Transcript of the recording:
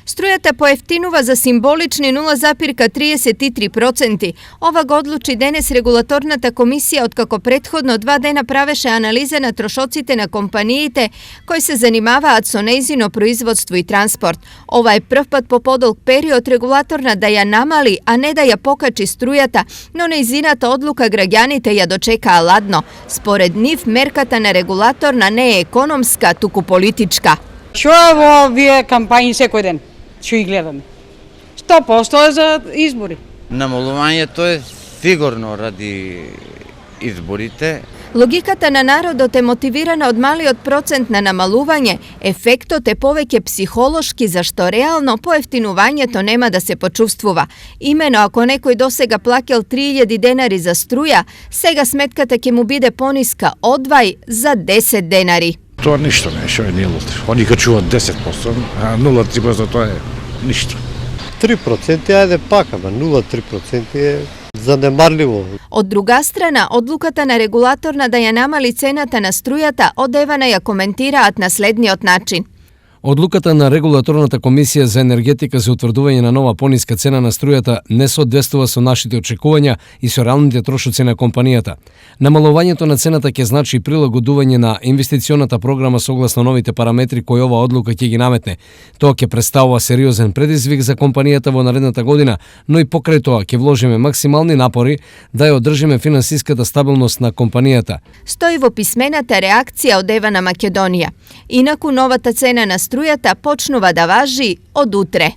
Струјата поевтинува за символични 0,33%. Ова го одлучи денес регулаторната комисија откако претходно 2 дена правеше анализа на трошоците на компаниите кои се занимаваат со нејзино производство и транспорт. Ова е прв пат по подолг период регулаторна да ја намали, а не да ја покачи струјата, но нејзината одлука граѓаните ја дочекаа ладно. Според нив, мерката на регулаторна не е економска, туку политичка. Што е во овие кампањи секој ден? Што ги гледаме? 100% е за избори. Намалувањето е сигурно ради изборите. Логиката на народот е мотивирана од малиот процент на намалување, ефектот е повеќе психолошки, зашто реално поевтинувањето нема да се почувствува. Имено ако некој досега плакел 3000 денари за струја, сега сметката ќе му биде пониска одвај за 10 денари. Тоа ништо не е, што е нилот. Они качуваат 10%, а 0,3% тоа е ништо. 3% ајде пак, ама 0,3% е занемарливо. Од друга страна, одлуката на регулаторна да ја намали цената на струјата одевана ја коментираат на следниот начин. Одлуката на регулаторната комисија за енергетика за утврдување на нова пониска цена на струјата не соодветствува со нашите очекувања и со реалните трошоци на компанијата. Намалувањето на цената ќе значи прилагодување на инвестиционата програма согласно новите параметри кои ова одлука ќе ги наметне. Тоа ќе представува сериозен предизвик за компанијата во наредната година, но и покрај тоа ќе вложиме максимални напори да ја одржиме финансиската стабилност на компанијата. Стои во писмената реакција од Ева на Македонија. Инаку новата цена на струјата почнува да важи од утре.